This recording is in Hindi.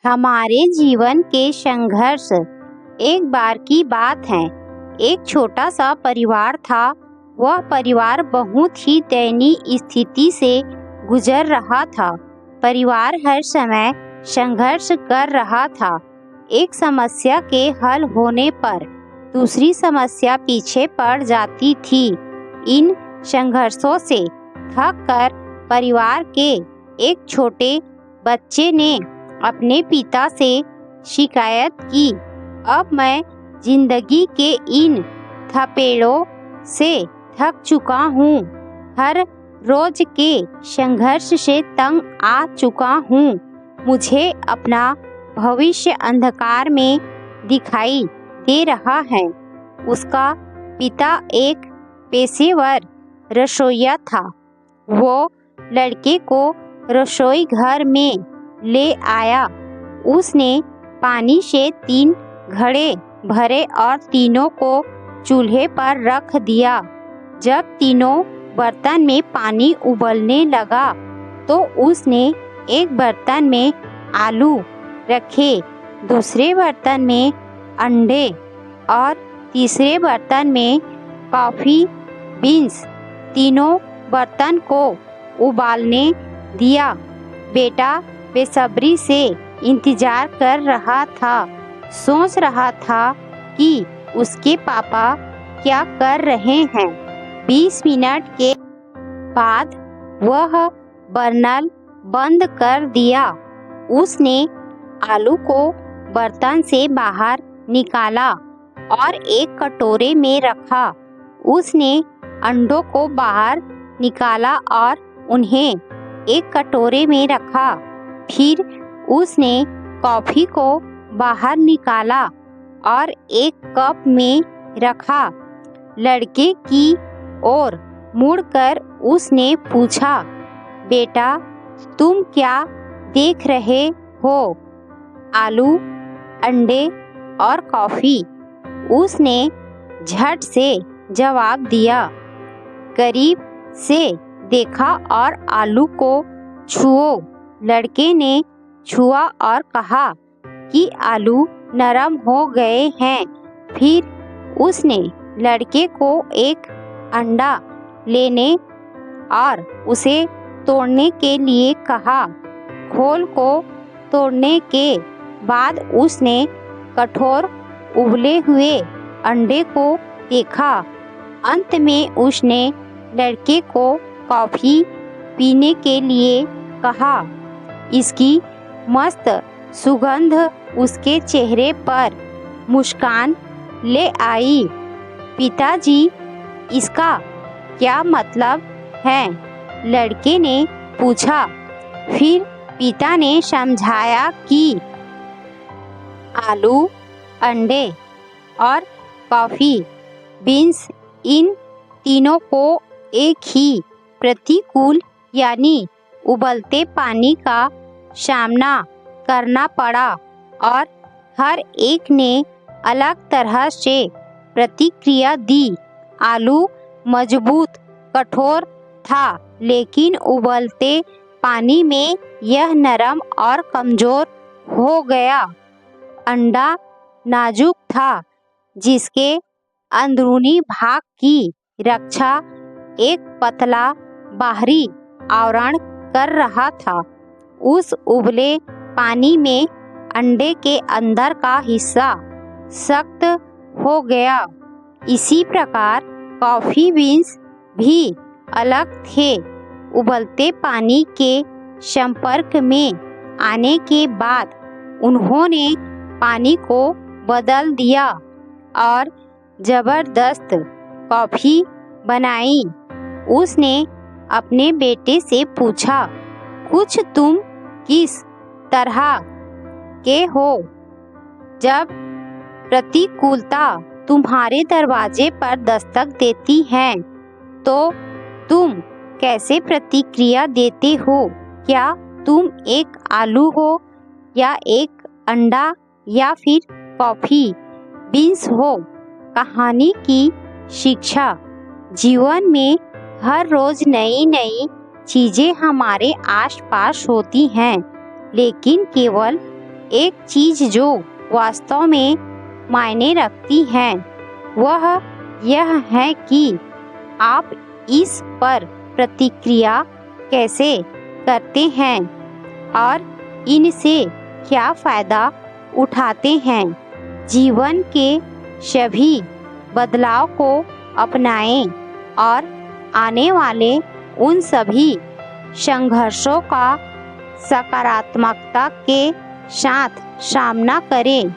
हमारे जीवन के संघर्ष। एक बार की बात है, एक छोटा सा परिवार था। वह परिवार बहुत ही दयनीय स्थिति से गुजर रहा था। परिवार हर समय संघर्ष कर रहा था। एक समस्या के हल होने पर दूसरी समस्या पीछे पड़ जाती थी। इन संघर्षों से थक कर परिवार के एक छोटे बच्चे ने अपने पिता से शिकायत की, अब मैं जिंदगी के इन थपेड़ों से थक चुका हूँ। हर रोज के संघर्ष से तंग आ चुका हूँ। मुझे अपना भविष्य अंधकार में दिखाई दे रहा है। उसका पिता एक पेशेवर रसोइया था। वो लड़के को रसोई घर में ले आया। उसने पानी से 3 घड़े भरे और तीनों को चूल्हे पर रख दिया। जब तीनों बर्तन में पानी उबलने लगा तो उसने एक बर्तन में आलू रखे, दूसरे बर्तन में अंडे और तीसरे बर्तन में कॉफ़ी बीन्स। तीनों बर्तन को उबालने दिया। बेटा बेसब्री से इंतजार कर रहा था, सोच रहा था कि उसके पापा क्या कर रहे हैं। 20 मिनट के बाद वह बर्नल बंद कर दिया। उसने आलू को बर्तन से बाहर निकाला और एक कटोरे में रखा। उसने अंडों को बाहर निकाला और उन्हें एक कटोरे में रखा। फिर उसने कॉफ़ी को बाहर निकाला और एक कप में रखा। लड़के की ओर मुड़कर उसने पूछा, बेटा तुम क्या देख रहे हो? आलू, अंडे और कॉफ़ी, उसने झट से जवाब दिया। करीब से देखा और आलू को छुओ। लड़के ने छुआ और कहा कि आलू नरम हो गए हैं। फिर उसने लड़के को एक अंडा लेने और उसे तोड़ने के लिए कहा। खोल को तोड़ने के बाद उसने कठोर उबले हुए अंडे को देखा। अंत में उसने लड़के को कॉफ़ी पीने के लिए कहा। इसकी मस्त सुगंध उसके चेहरे पर मुस्कान ले आई। पिताजी, इसका क्या मतलब है? लड़के ने पूछा। फिर पिता ने समझाया कि आलू, अंडे और कॉफ़ी बीन्स, इन तीनों को एक ही प्रतिकूल यानी उबलते पानी का सामना करना पड़ा और हर एक ने अलग तरह से प्रतिक्रिया दी। आलू मजबूत कठोर था, लेकिन उबलते पानी में यह नरम और कमज़ोर हो गया। अंडा नाजुक था, जिसके अंदरूनी भाग की रक्षा एक पतला बाहरी आवरण कर रहा था। उस उबले पानी में अंडे के अंदर का हिस्सा सख्त हो गया। इसी प्रकार कॉफ़ी बीन्स भी अलग थे। उबलते पानी के संपर्क में आने के बाद उन्होंने पानी को बदल दिया और ज़बरदस्त कॉफ़ी बनाई। उसने अपने बेटे से पूछा, कुछ तुम किस तरह के हो? जब प्रतिकूलता तुम्हारे दरवाजे पर दस्तक देती है तो तुम कैसे प्रतिक्रिया देते हो? क्या तुम एक आलू हो या एक अंडा या फिर कॉफ़ी बीन्स हो? कहानी की शिक्षा। जीवन में हर रोज नई चीज़ें हमारे आसपास होती हैं, लेकिन केवल एक चीज जो वास्तव में मायने रखती है वह यह है कि आप इस पर प्रतिक्रिया कैसे करते हैं और इनसे क्या फायदा उठाते हैं। जीवन के सभी बदलाव को अपनाएं और आने वाले उन सभी संघर्षों का सकारात्मकता के साथ सामना करें।